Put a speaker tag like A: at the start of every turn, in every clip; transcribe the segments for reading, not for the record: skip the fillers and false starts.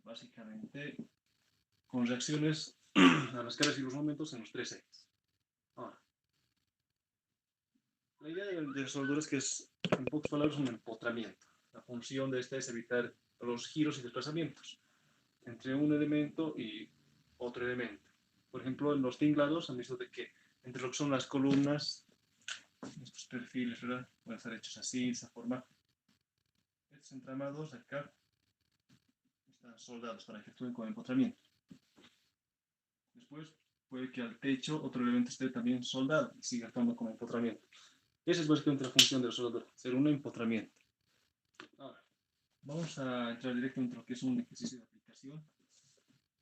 A: Básicamente con reacciones a las caras y los momentos en los tres ejes. Ahora, la idea de la soldadura es que es, en pocas palabras, un empotramiento. La función de esta es evitar los giros y desplazamientos entre un elemento y otro elemento. Por ejemplo, en los tinglados han visto de que entre lo que son las columnas, estos perfiles, ¿verdad? Pueden estar hechos así, de esa forma. Estos entramados acá están soldados para que actúen con empotramiento. Después puede que al techo otro elemento esté también soldado y siga actuando como empotramiento. Esa es básicamente la función de la soldadura, ser un empotramiento. Ahora, vamos a entrar directamente en lo que es un ejercicio de aplicación,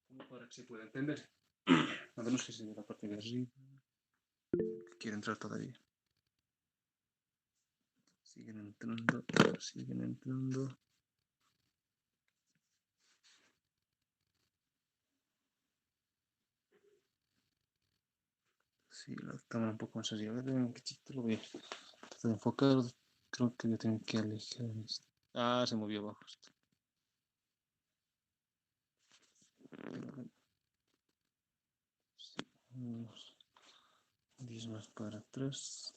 A: como para que se pueda entender. A menos que se vea la parte de arriba. Quiere entrar todavía. Siguen entrando, siguen entrando. Sí, la cámara un poco más arriba. A ver, qué chiquito lo veo. Trata de enfocar. Creo que voy a tener que alejar esto. Ah, se movió abajo. Sí, unos 10 más para atrás.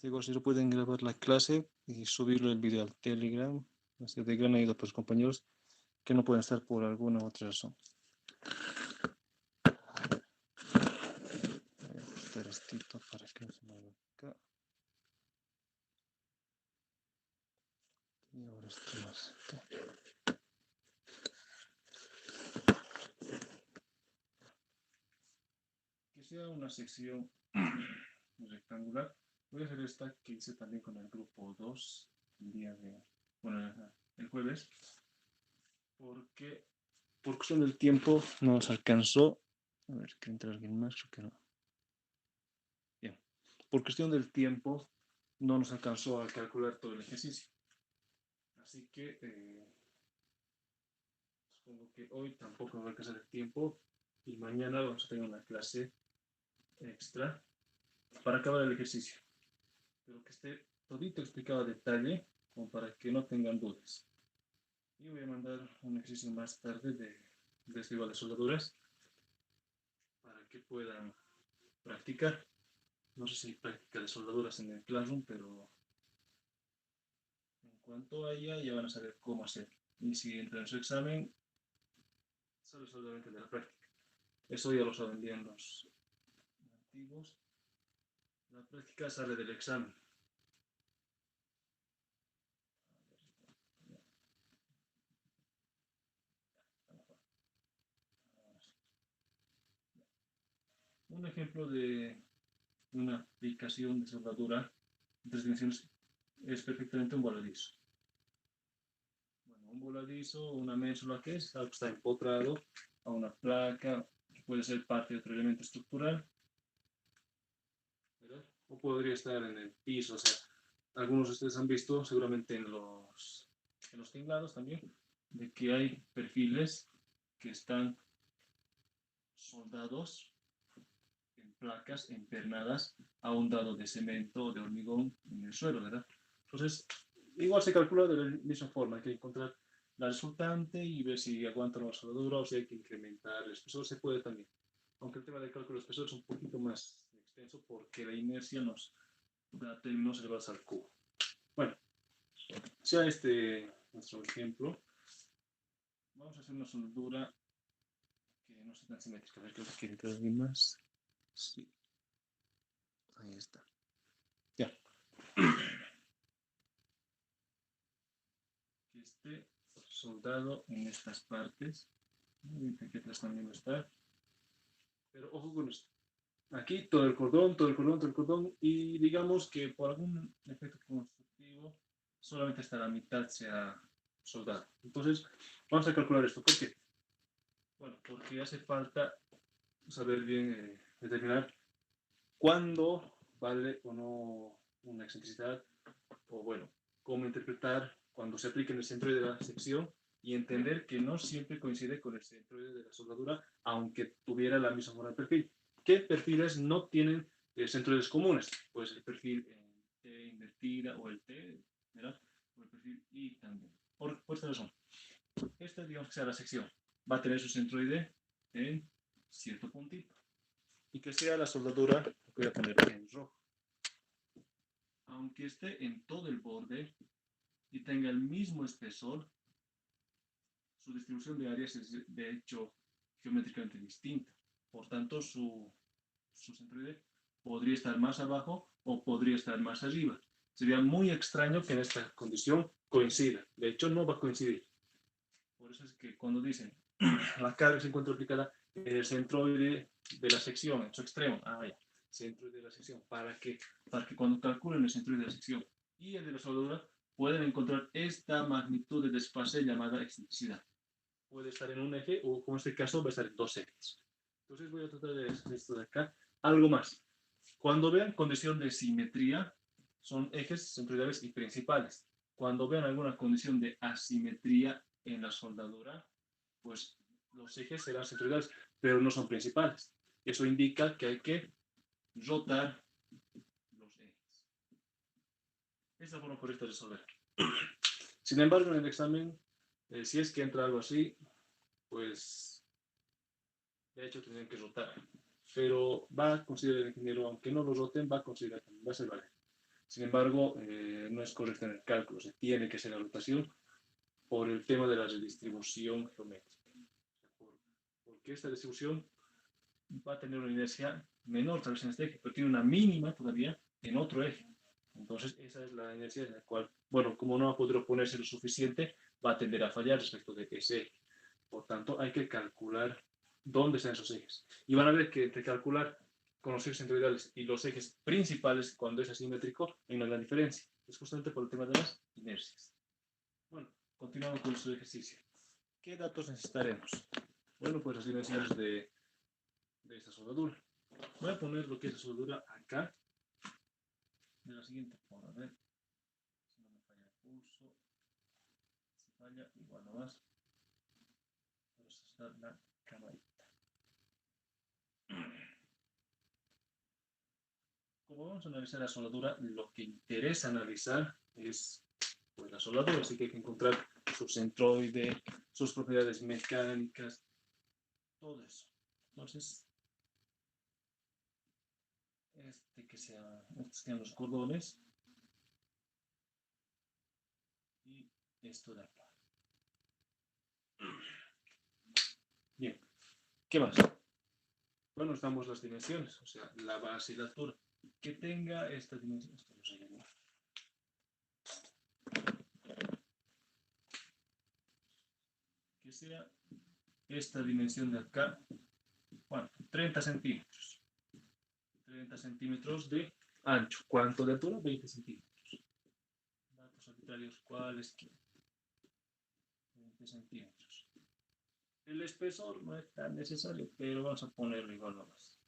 A: Igual si lo pueden grabar la clase y subirlo el video al Telegram. Ha sido de gran ayuda para los compañeros que no pueden estar por alguna u otra razón. Voy a ajustar esto para que no se mueva acá. Y ahora esto más acá. Que sea una sección rectangular. Voy a hacer esta que hice también con el grupo 2 el día de, bueno, el jueves, porque por cuestión del tiempo no nos alcanzó. A ver, que entra alguien más, creo que no. Bien, por cuestión del tiempo no nos alcanzó a calcular todo el ejercicio. Así que supongo que hoy tampoco va a alcanzar el tiempo y mañana vamos a tener una clase extra para acabar el ejercicio. Pero que esté todito explicado a detalle, como para que no tengan dudas. Y voy a mandar un ejercicio más tarde de este igual de soldaduras para que puedan practicar. No sé si hay práctica de soldaduras en el Classroom, pero en cuanto haya ya van a saber cómo hacer. Y si entran en su examen, sale solamente de la práctica. Eso ya lo saben bien los antiguos. La práctica sale del examen. Un ejemplo de una aplicación de soldadura en tres dimensiones es perfectamente un voladizo. Bueno, un voladizo, una ménsula que es algo que está empotrado a una placa, que puede ser parte de otro elemento estructural, ¿verdad? O podría estar en el piso, o sea, algunos de ustedes han visto seguramente en los tinglados también, de que hay perfiles que están soldados en placas empernadas a un dado de cemento o de hormigón en el suelo, ¿verdad? Entonces, igual se calcula de la misma forma, hay que encontrar la resultante y ver si aguanta la soldadura o si hay que incrementar el espesor, se puede también. Aunque el tema del cálculo de espesor es un poquito más extenso porque la inercia nos da términos elevados al cubo. Bueno, sea este nuestro ejemplo, vamos a hacer una soldadura que no sea tan simétrica. A ver, creo que quiere entrar alguien más. Sí. Ahí está. Ya. Que esté soldado en estas partes. Aquí atrás también va a estar. Pero ojo con esto. Aquí todo el cordón, todo el cordón, todo el cordón. Y digamos que por algún efecto constructivo solamente hasta la mitad sea soldado. Entonces, vamos a calcular esto. ¿Por qué? Bueno, porque hace falta saber bien determinar cuándo vale o no una excentricidad, o bueno, cómo interpretar cuando se aplica en el centroide de la sección y entender que no siempre coincide con el centroide de la soldadura, aunque tuviera la misma forma de perfil. ¿Qué perfiles no tienen centroides comunes? Pues el perfil T invertida o el T, ¿verdad? O el perfil I también. Por por esta razón. Esta, digamos que sea la sección. Va a tener su centroide en cierto puntito. Y que sea la soldadura, voy a poner en rojo. Aunque esté en todo el borde y tenga el mismo espesor, su distribución de áreas es de hecho geométricamente distinta. Por tanto, su centroide podría estar más abajo o podría estar más arriba. Sería muy extraño que en esta condición coincida. De hecho, no va a coincidir. Por eso es que cuando dicen la carga se encuentra aplicada en el centroide de la sección, en su extremo, centroide de la sección, para que cuando calculen el centroide de la sección y el de la soldadura, pueden encontrar esta magnitud de desfase llamada excentricidad. Puede estar en un eje o, como en este caso, va a estar en dos ejes. Entonces voy a tratar de hacer esto de acá. Algo más. Cuando vean condición de simetría, son ejes centroidales y principales. Cuando vean alguna condición de asimetría en la soldadura, pues los ejes serán centroidales, pero no son principales. Eso indica que hay que rotar los ejes. Esa es la forma correcta de resolver. Sin embargo, en el examen, si es que entra algo así, pues de hecho tendrían que rotar. Pero va a considerar el ingeniero, aunque no lo roten, va a considerar también, va a ser válido. Sin embargo, no es correcto en el cálculo, se tiene que hacer la rotación por el tema de la redistribución geométrica. Porque esta distribución va a tener una inercia menor tal vez en este eje, pero tiene una mínima todavía en otro eje. Entonces, esa es la inercia en la cual, bueno, como no va a poder oponerse lo suficiente, va a tender a fallar respecto de ese eje. Por tanto, hay que calcular dónde están esos ejes. Y van a ver que entre calcular con los ejes centroidales y los ejes principales, cuando es asimétrico, hay una gran diferencia. Es justamente por el tema de las inercias. Bueno, continuamos con nuestro ejercicio. ¿Qué datos necesitaremos? Bueno, pues las dimensiones de esta soldadura. Voy a poner lo que es la soldadura acá, de la siguiente forma. A ver si no me falla el pulso. Si falla, igual no más. Vamos a usar la camarita. Como vamos a analizar la soldadura, lo que interesa analizar es pues, la soldadura, así que hay que encontrar su centroide, sus propiedades mecánicas, todo eso. Entonces, estos sean los cordones y esto de acá. Bien, ¿qué más? Bueno, nos damos las dimensiones, o sea, la base y la altura. Que tenga esta dimensión. Que sea esta dimensión de acá, bueno, 30 centímetros. 30 centímetros de ancho. ¿Cuánto de altura? 20 centímetros. Datos arbitrarios, ¿cuáles? 20 centímetros. El espesor no es tan necesario, pero vamos a ponerlo igual nomás.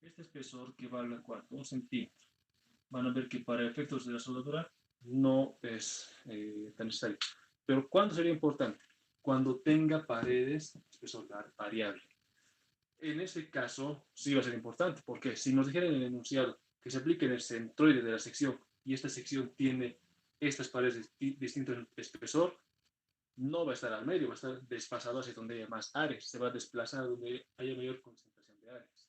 A: Este espesor que valga ¿cuánto? 1 centímetro. Van a ver que para efectos de la soldadura no es tan necesario. Pero ¿cuándo sería importante? Cuando tenga paredes, espesor variable. En ese caso, sí va a ser importante, porque si nos dijeran en el enunciado que se aplique en el centroide de la sección y esta sección tiene estas paredes de distinto espesor, no va a estar al medio, va a estar desfasado hacia donde haya más áreas, se va a desplazar donde haya mayor concentración de áreas.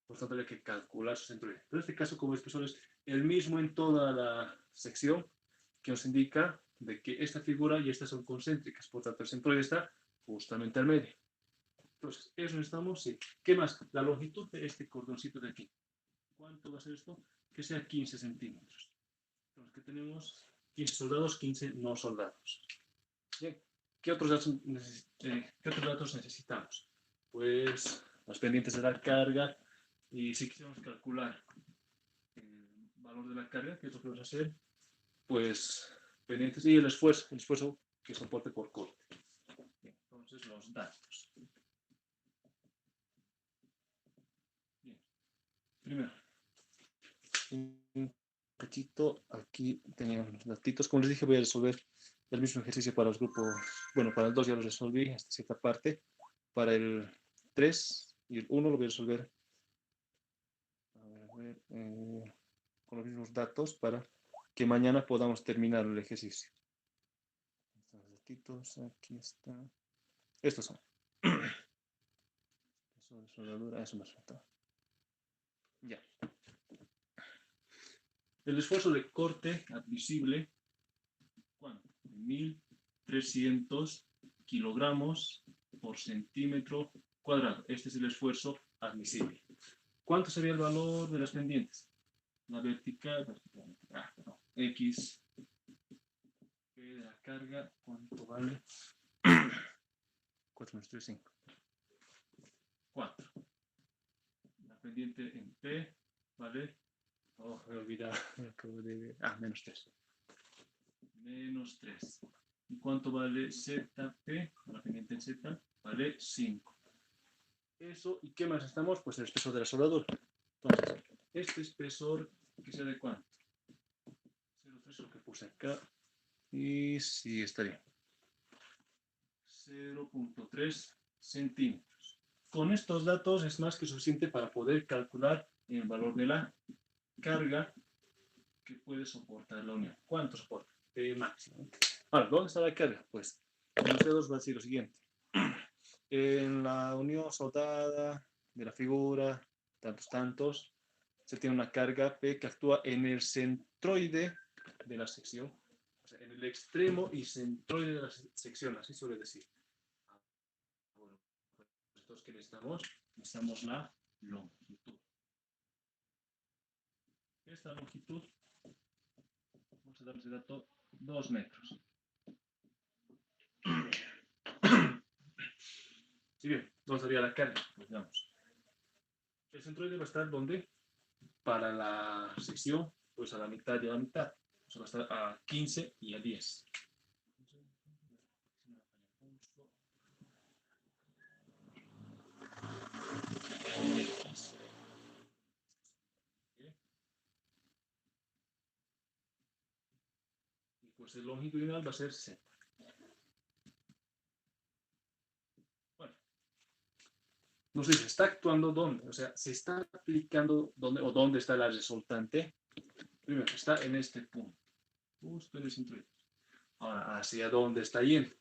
A: Por tanto, hay que calcular su centroide. Pero en este caso, como el espesor es el mismo en toda la sección, que nos indica de que esta figura y estas son concéntricas, por tanto, el centroide está justamente al medio. Entonces, eso necesitamos, sí. ¿Qué más? La longitud de este cordoncito de aquí. ¿Cuánto va a ser esto? Que sea 15 centímetros. Entonces, ¿qué tenemos? 15 soldados, 15 no soldados. Bien. ¿Qué otros datos necesitamos? Pues los pendientes de la carga y si quisiéramos calcular el valor de la carga, ¿qué es lo que vamos a hacer? Pues pendientes y el esfuerzo que soporte por corte. Bien, entonces los datos. Bien. Primero, un cachito, aquí teníamos los datitos. Como les dije, voy a resolver el mismo ejercicio para los grupos. Bueno, para el 2 ya lo resolví hasta cierta parte. Para el 3 y el 1 lo voy a resolver con los mismos datos para que mañana podamos terminar el ejercicio. cortitos, aquí está. Estos son. Eso de soldadura, eso me falta. Ya. El esfuerzo de corte admisible, ¿cuánto? 1300 kilogramos por centímetro cuadrado. Este es el esfuerzo admisible. ¿Cuánto sería el valor de las pendientes? La vertical, perdón, X P de la carga, ¿cuánto vale? 4 menos 3, 5. 4. La pendiente en P vale. Oh, me he olvidado. Me acabo de ver. Menos 3. Menos 3. ¿Y cuánto vale ZP? La pendiente en Z vale 5. Eso, ¿y qué más estamos? Pues el espesor de la soldadura. Entonces, este espesor, ¿que sea de cuánto? 0,3 es lo que puse acá. Y sí, está bien. 0,3 centímetros. Con estos datos es más que suficiente para poder calcular el valor de la carga que puede soportar la unión. ¿Cuánto soporta? Máximo. Ahora, ¿dónde está la carga? Pues en los dedos va a decir lo siguiente. En la unión soldada de la figura, tantos, se tiene una carga P que actúa en el centroide de la sección, o sea, en el extremo y centroide de la sección, así suele decir. Bueno, pues que necesitamos la longitud. Esta longitud, vamos a darle ese dato, 2 metros. Si bien, ¿dónde estaría la carga? Pues veamos. El centroide va a estar ¿dónde? Para la sección, pues a la mitad y a la mitad. O sea, va a estar a 15 y a 10. Y pues el longitudinal va a ser Z. Bueno, no sé, se está actuando dónde, o sea, se está aplicando dónde o dónde está la resultante. Primero, está en este punto, justo en el centro. Ahora, ¿hacia dónde está yendo?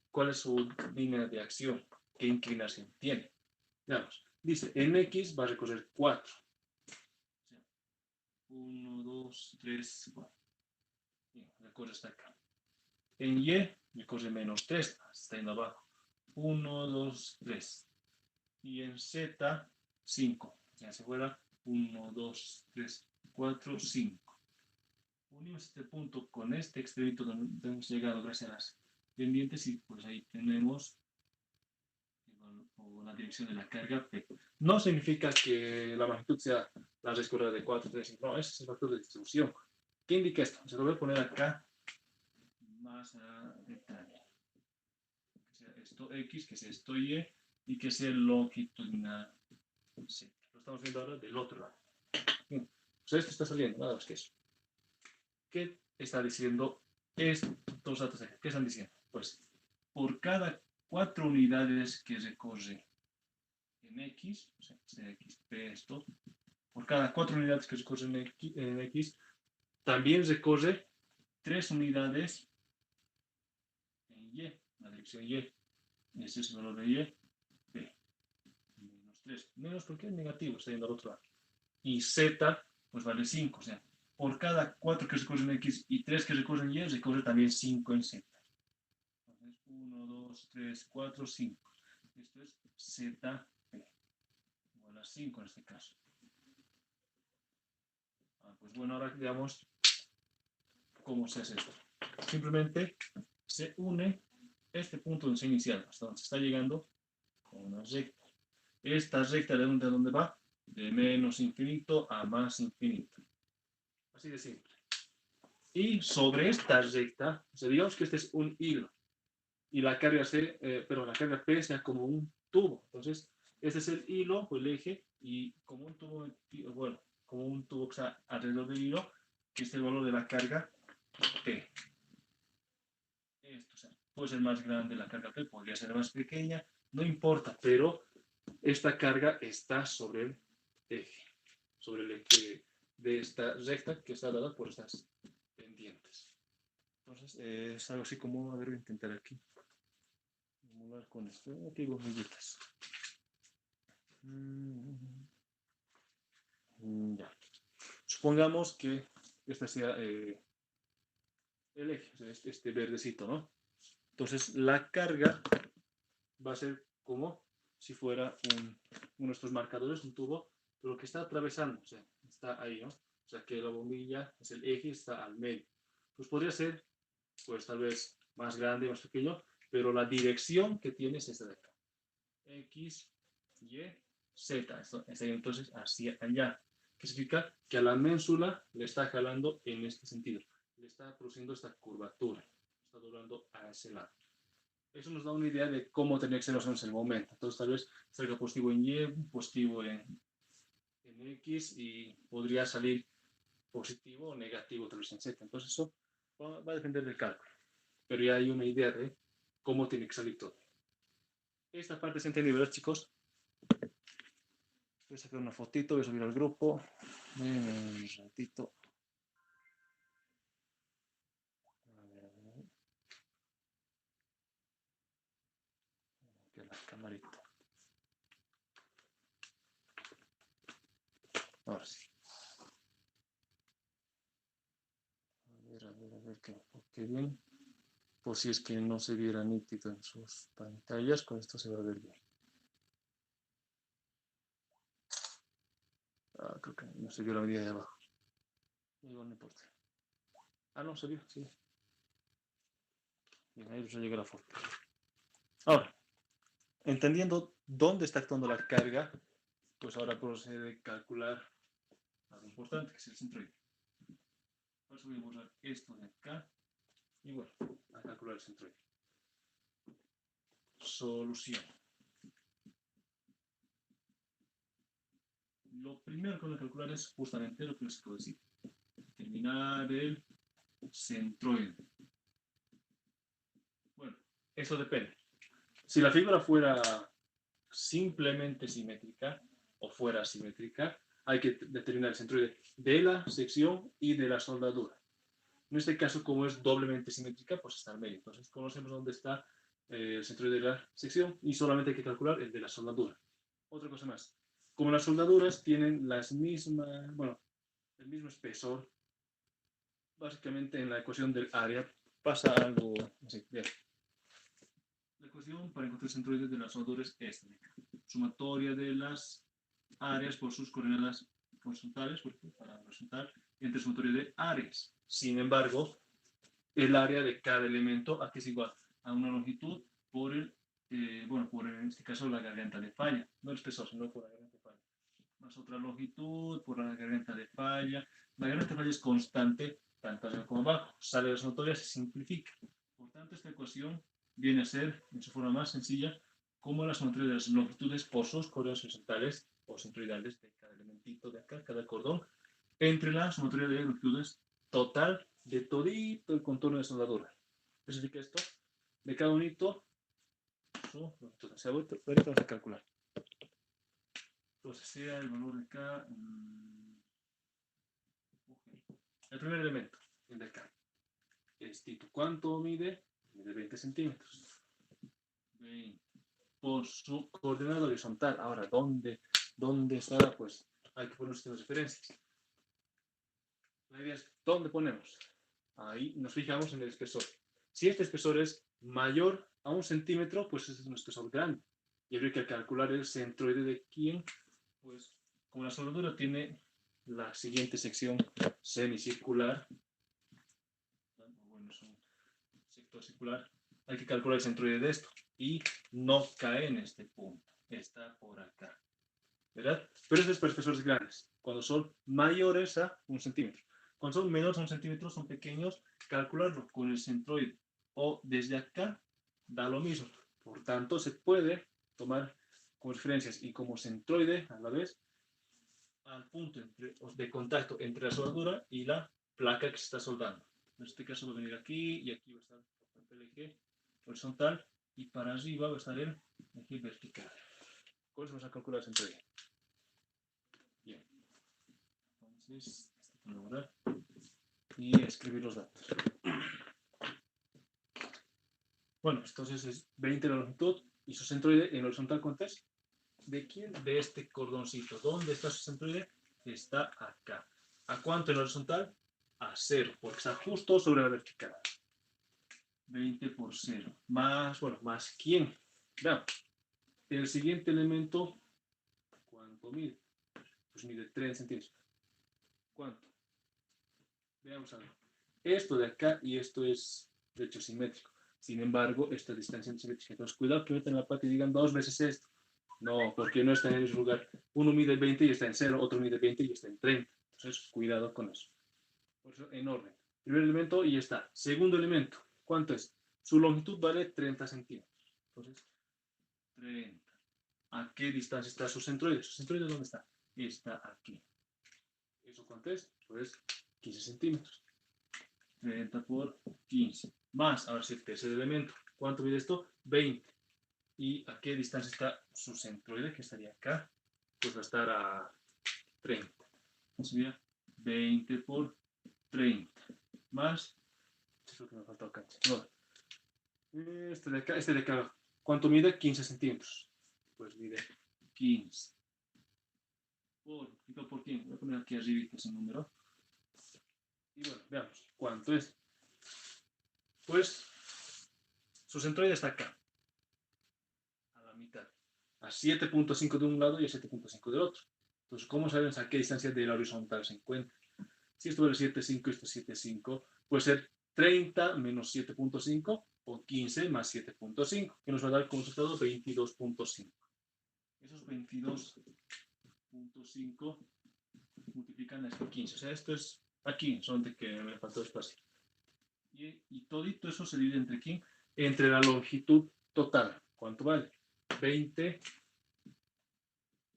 A: ¿Cuál es su línea de acción? ¿Qué inclinación tiene? Veamos, dice, en X va a recorrer 4. 1, 2, 3, 4. Bien, recorre hasta acá. En Y recorre menos 3, está yendo abajo. 1, 2, 3. Y en Z, 5. Ya se fuera 1, 2, 3, 4, 5. Unimos este punto con este extremito donde hemos llegado gracias a las pendientes y pues ahí tenemos la dirección de la carga P. No significa que la magnitud sea la raíz cuadrada de 4, 3, 5. No, ese es el factor de distribución. ¿Qué indica esto? Se lo voy a poner acá más a detalle. Que sea esto X, que sea esto Y que sea longitudinal Z. Lo estamos viendo ahora del otro lado. Bien. Pues esto está saliendo, nada más que eso. ¿Qué está diciendo estos datos aquí? ¿Qué están diciendo? Pues por cada 4 unidades que recorre en X, o sea, XP esto, por cada 4 unidades que recorre en X, también recorre 3 unidades en Y, la dirección Y. Ese es el valor de Y, P. Menos 3. Menos porque es negativo, está yendo al otro lado. Y Z, pues vale 5, o sea, por cada 4 que recorren en X y 3 que recorren Y, recorre también 5 en Z. Entonces, 1, 2, 3, 4, 5. Esto es ZP. Igual a 5 en este caso. Pues bueno, ahora veamos cómo se hace esto. Simplemente se une este punto donde se inicia, hasta donde se está llegando, con una recta. Esta recta de dónde va? De menos infinito a más infinito. Así de simple. Y sobre esta recta, o sea, digamos que este es un hilo y la carga la carga P sea como un tubo. Entonces, este es el hilo o el eje y como un tubo, bueno, como un tubo que está alrededor del hilo, que es el valor de la carga P. Esto, o sea, puede ser más grande la carga P, podría ser más pequeña, no importa, pero esta carga está sobre el eje de esta recta que está dada por estas pendientes. Entonces, es algo así como, a ver, voy a intentar aquí. Simular con esto. Aquí bombillitas. Ya. Supongamos que este sea el eje, o sea, este verdecito, ¿no? Entonces, la carga va a ser como si fuera uno de estos marcadores, un tubo, pero que está atravesando, o sea, está ahí, ¿no? O sea, que la bombilla es el eje, está al medio. Pues podría ser, pues tal vez más grande, más pequeño, pero la dirección que tiene es esta de acá. X, Y, Z. Esto es entonces hacia allá. ¿Qué significa? Que a la ménsula le está jalando en este sentido. Le está produciendo esta curvatura. Está doblando a ese lado. Eso nos da una idea de cómo tenía que ser más o menos el momento. Entonces tal vez salga positivo en Y, positivo en X y podría salir positivo o negativo tal vez en Z. Entonces eso va a depender del cálculo. Pero ya hay una idea de cómo tiene que salir todo. Esta parte se entiende, ¿verdad, chicos? Voy a sacar una fotito, voy a subir al grupo. Un ratito. A ver. Aquí la camarita. Ahora sí. A ver, qué bien. Por si es que no se viera nítido en sus pantallas, con esto se va a ver bien. Creo que no se vio la medida de abajo. Igual no importa. No, se vio, sí. Bien, ahí ya llega la foto. Ahora, entendiendo dónde está actuando la carga, pues ahora procede a calcular algo importante, que es el centroide. Por eso voy a borrar esto de acá y bueno, a calcular el centroide. Solución. Lo primero que voy a calcular es justamente lo que les puedo decir. Determinar el centroide. Bueno, eso depende. Si la figura fuera simplemente simétrica o fuera simétrica, hay que determinar el centroide de la sección y de la soldadura. En este caso, como es doblemente simétrica, pues está al medio. Entonces conocemos dónde está el centroide de la sección y solamente hay que calcular el de la soldadura. Otra cosa más. Como las soldaduras tienen las mismas, bueno, el mismo espesor, básicamente en la ecuación del área pasa algo así. Bien. La ecuación para encontrar el centroide de las soldaduras es esta. Sumatoria de las áreas por sus coordenadas horizontales, para horizontal, entre sumatoria de áreas. Sin embargo, el área de cada elemento aquí es igual a una longitud por por en este caso la garganta de falla, no el espesor, sino por la garganta de falla. Más otra longitud por la garganta de falla. La garganta de falla es constante, tanto arriba como abajo. Sale de la sumatoria, se simplifica. Por tanto, esta ecuación viene a ser, en su forma más sencilla, como la sumatoria de las longitudes por sus coordenadas horizontales o centroidales de cada elementito de acá, cada cordón, entre la sumatoria de longitudes total de todito el contorno de soldadura. ¿Qué significa esto? De cada unito, su longitud. O sea, ahorita vamos a calcular. Entonces, sea el valor de acá. El primer elemento, el de acá. Es Tito. ¿Cuánto mide? Mide 20 centímetros. 20. Por su coordenada horizontal. Ahora, ¿dónde estará? Pues hay que poner nuestras referencias. La idea es, ¿dónde ponemos? Ahí nos fijamos en el espesor. Si este espesor es mayor a 1 centímetro, pues este es un espesor grande. Y habría que calcular el centroide de quién. Pues como la soldadura tiene la siguiente sección semicircular, bueno, es un sector circular, hay que calcular el centroide de esto. Y no cae en este punto, está por acá. ¿Verdad? Pero eso es para espesores grandes, cuando son mayores a 1 centímetro. Cuando son menores a 1 centímetro, son pequeños, calcularlo con el centroide o desde acá da lo mismo. Por tanto, se puede tomar como referencias y como centroide a la vez al punto de contacto entre la soldadura y la placa que se está soldando. En este caso va a venir aquí y aquí va a estar el eje horizontal y para arriba va a estar el eje vertical. Con eso vamos a calcular el centroide. Bien. Entonces, esto para borrar y escribir los datos. Bueno, entonces es 20 la longitud y su centroide en horizontal, ¿cuánto es? ¿De quién? De este cordoncito. ¿Dónde está su centroide? Está acá. ¿A cuánto en horizontal? A 0, porque está justo sobre la vertical. 20 por 0. Más, bueno, más ¿quién? Veamos. El siguiente elemento, ¿cuánto mide? Pues mide 3 centímetros. ¿Cuánto? Veamos algo. Esto de acá y esto es, de hecho, simétrico. Sin embargo, esta distancia es simétrica. Entonces, cuidado que metan la pata y digan 2 veces esto. No, porque no está en ese lugar. Uno mide 20 y está en 0, otro mide 20 y está en 30. Entonces, cuidado con eso. Por eso, en orden. Primer elemento y está. Segundo elemento, ¿cuánto es? Su longitud vale 30 centímetros. Entonces, 30. ¿A qué distancia está su centroide? ¿Su centroide dónde está? Está aquí. ¿Eso cuánto es? Pues 15 centímetros. 30 por 15. Más, ahora sí, el tercer elemento. ¿Cuánto mide esto? 20. ¿Y a qué distancia está su centroide? Que estaría acá. Pues va a estar a 30. Sería 20 por 30. Más, eso es lo que me faltó acá. No. Este de acá, ¿cuánto mide? 15 centímetros. Pues mide 15. Por 15. Voy a poner aquí arriba ese número. Y bueno, veamos. ¿Cuánto es? Pues su centroide está acá. A la mitad. A 7.5 de un lado y a 7.5 del otro. Entonces, ¿cómo sabemos a qué distancia de la horizontal se encuentra? Si esto vale 7.5 y esto es 7.5, puede ser 30 menos 7.5 o 15 más 7.5, que nos va a dar como resultado 22.5. Esos 22.5 multiplican esto 15. O sea, esto es aquí, solamente que me faltó espacio. Y todito eso se divide entre quién? Entre la longitud total. ¿Cuánto vale? 20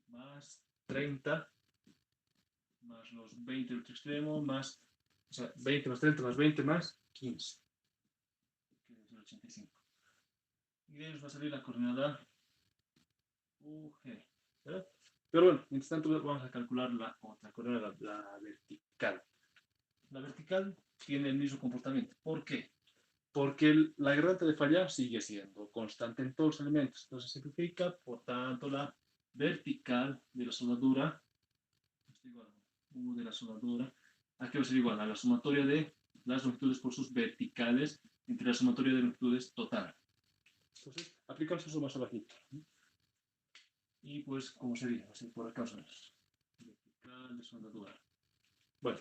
A: más 30 más los 20 del otro extremo, más, o sea, 20 más 30 más 20 más 15, que es el 85. Y de ahí nos va a salir la coordenada UG, ¿verdad? Pero bueno, mientras tanto vamos a calcular la otra coordenada, la vertical. La vertical tiene el mismo comportamiento. ¿Por qué? Porque la gradient de falla sigue siendo constante en todos los elementos. Entonces se simplifica, por tanto, la vertical de la soldadura es igual a U de la soldadura. Aquí va a ser igual a la sumatoria de las longitudes por sus verticales entre la sumatoria de longitudes total. Entonces, aplicamos eso más abajito. Y pues, ¿cómo sería? Va a ser por acá más o menos. Vertical de soldadura. Bueno.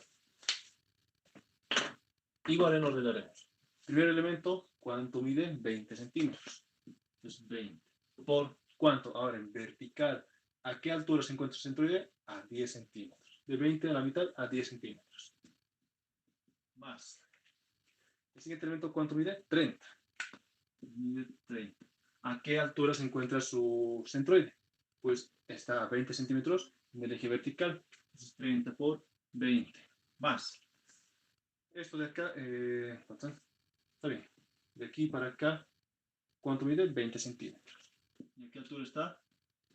A: Igual en ordenaremos. Primer elemento, ¿cuánto mide? 20 centímetros. Entonces, 20. ¿Por cuánto? Ahora, en vertical, ¿a qué altura se encuentra el centroide? A 10 centímetros. De 20 a la mitad a 10 centímetros. Más. El siguiente elemento, ¿cuánto mide? 30. Mide 30. ¿A qué altura se encuentra su centroide? Pues está a 20 centímetros en el eje vertical. Entonces, 30 por 20. Más. Esto de acá, está bien. De aquí para acá, ¿cuánto mide? 20 centímetros. ¿Y a qué altura está?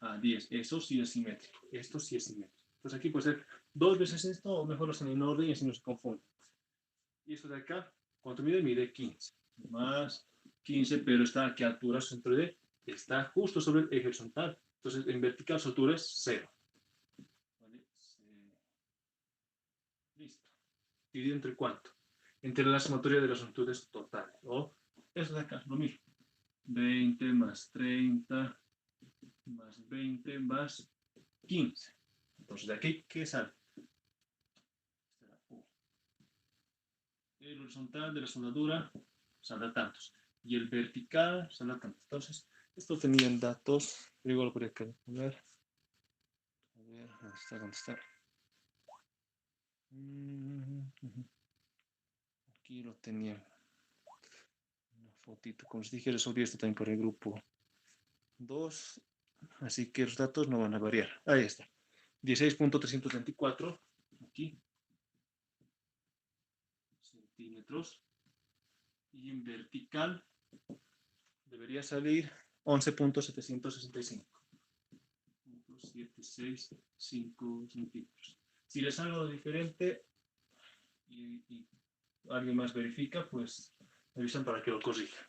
A: A 10. Eso sí es simétrico. Esto sí es simétrico. Entonces aquí puede ser 2 veces esto, o mejor lo hacen en orden y así no se confunde. Y esto de acá, ¿cuánto mide? Mide 15. Más 15, pero está a qué altura su centroide. Está justo sobre el eje horizontal. Entonces en vertical su altura es 0. ¿Vale? Listo. ¿Dividido entre cuánto? Entre la sumatoria de las longitudes totales. O eso de acá, lo mismo. 20 más 30 más 20 más 15. Entonces, de aquí, ¿qué sale? El horizontal de la soldadura saldrá tantos. Y el vertical saldrá tantos. Entonces, esto tenía en datos. Pero igual lo podría calcular. A ver, ¿dónde está? ¿Dónde está? Aquí lo tenía. Una fotito. Como os dije, resolví esto también por el grupo 2. Así que los datos no van a variar. Ahí está. 16.324. Aquí. Centímetros. Y en vertical debería salir 11.765. 765 centímetros. Si les hago diferente y alguien más verifica, pues me avisan para que lo corrija.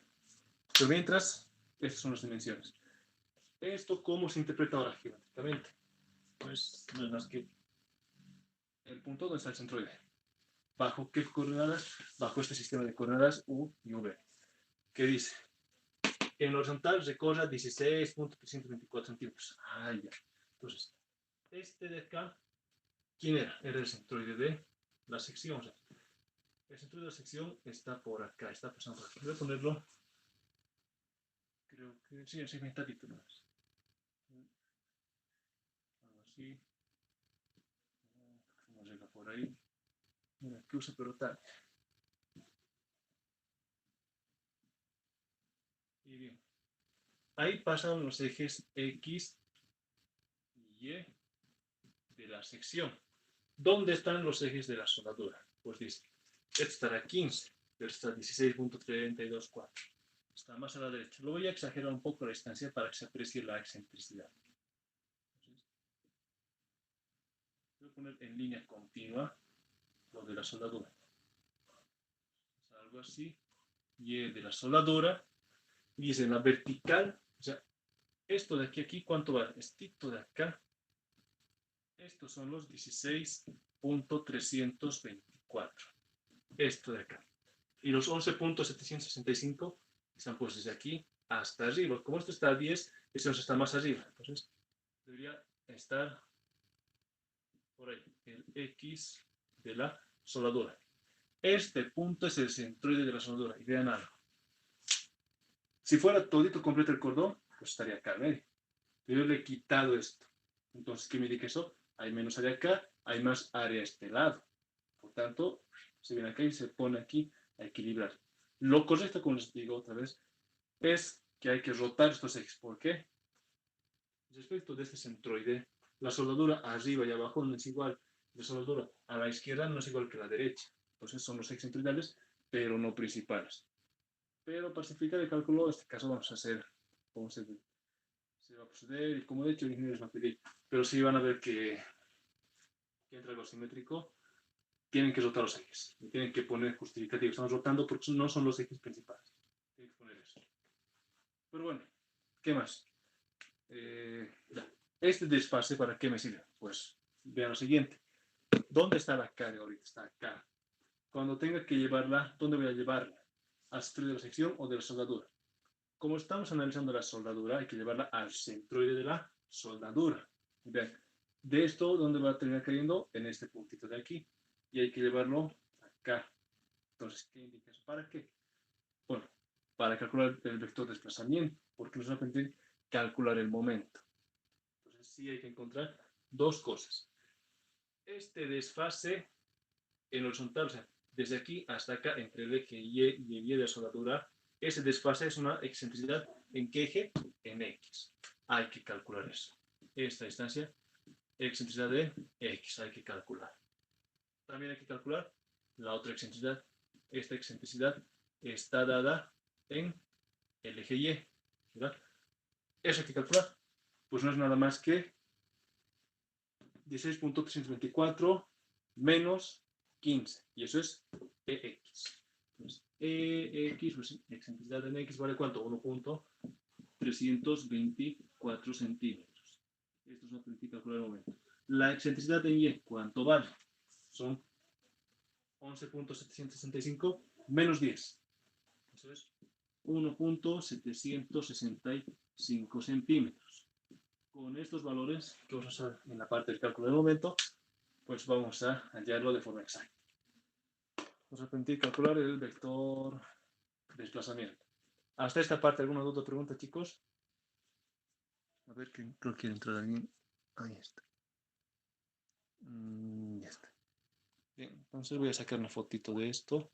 A: Pero mientras, estas son las dimensiones. ¿Esto cómo se interpreta ahora geométricamente? Pues no es más que el punto donde está el centroide. ¿Bajo qué coordenadas? Bajo este sistema de coordenadas U y V. ¿Qué dice? En horizontal recorre 16.324 centímetros. Ah, ya. Entonces, este de acá, ¿quién era? Era el centroide de la sección. O sea, el centroide de la sección está por acá, está pasando por aquí. Voy a ponerlo, creo que sí, así metadito nada más. Algo así. No llega por ahí. Mira, que usa pero tal. Y bien. Ahí pasan los ejes X y Y de la sección. ¿Dónde están los ejes de la soldadura? Pues dice, este estará 15, pero está 16.324. Está más a la derecha. Lo voy a exagerar un poco la distancia para que se aprecie la excentricidad. Entonces, voy a poner en línea continua lo de la soldadura. Es algo así. Y de la soldadura. Y dice en la vertical, o sea, esto de aquí a aquí, ¿cuánto va? Esto de acá. Estos son los 16.324. Esto de acá. Y los 11.765 están pues desde aquí hasta arriba. Como esto está a 10, este nos está más arriba. Entonces, debería estar por ahí, el X de la soldadura. Este punto es el centroide de la soldadura. Y vean algo. Si fuera todito completo el cordón, pues estaría acá, ¿ven? Pero yo le he quitado esto. Entonces, ¿qué me indica eso? Hay menos área acá, hay más área a este lado. Por tanto, se viene acá y se pone aquí a equilibrar. Lo correcto, como les digo otra vez, es que hay que rotar estos ejes. ¿Por qué? Respecto de este centroide, la soldadura arriba y abajo no es igual. La soldadura a la izquierda no es igual que a la derecha. Entonces son los ejes centroidales, pero no principales. Pero para simplificar el cálculo, en este caso vamos a hacer cómo se va a proceder y como de hecho el ingeniero les va a pedir. Pero sí van a ver que entra algo simétrico, tienen que rotar los ejes. Y tienen que poner justificativo. Estamos rotando porque no son los ejes principales. Tienen que poner eso. Pero bueno, ¿qué más? Este desfase, ¿para qué me sirve? Pues vean lo siguiente. ¿Dónde está la carga ahorita? Está acá. Cuando tenga que llevarla, ¿dónde voy a llevarla? ¿Al centroide de la sección o de la soldadura? Como estamos analizando la soldadura, hay que llevarla al centroide de la soldadura. Vean, de esto, ¿dónde va a terminar cayendo? En este puntito de aquí. Y hay que llevarlo acá. Entonces, ¿qué indica eso? ¿Para qué? Bueno, para calcular el vector de desplazamiento, porque nos va a permitir calcular el momento. Entonces, sí hay que encontrar dos cosas. Este desfase en horizontal, o sea, desde aquí hasta acá, entre el eje Y y el Y de la soldadura, ese desfase es una excentricidad. ¿En qué eje? En X. Hay que calcular eso. Esta distancia, excentricidad de X, hay que calcular. También hay que calcular la otra excentricidad. Esta excentricidad está dada en el eje Y, ¿verdad? Eso hay que calcular. Pues no es nada más que 16.324 menos 15. Y eso es EX. Entonces, EX, pues excentricidad en X vale ¿cuánto? 1.324 centímetros. Esto es una política calcular el momento. La excentricidad en Y, ¿cuánto vale? Son 11.765 menos 10. Eso es 1.765 centímetros. Con estos valores que vamos a usar en la parte del cálculo del momento, pues vamos a hallarlo de forma exacta. Vamos a permitir calcular el vector de desplazamiento. Hasta esta parte, ¿alguna duda o pregunta, chicos? A ver, creo que quiere entrar alguien. Ahí está. Ya está. Bien, entonces voy a sacar una fotito de esto.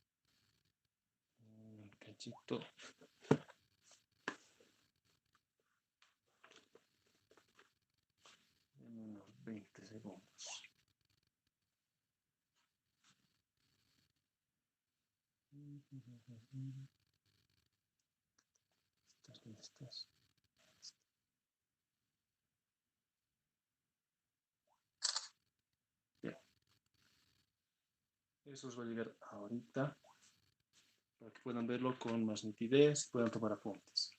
A: Un cachito. En unos 20 segundos. ¿Estás dónde estás? Bien. Eso os va a llegar ahorita. para que puedan verlo con más nitidez y puedan tomar apuntes.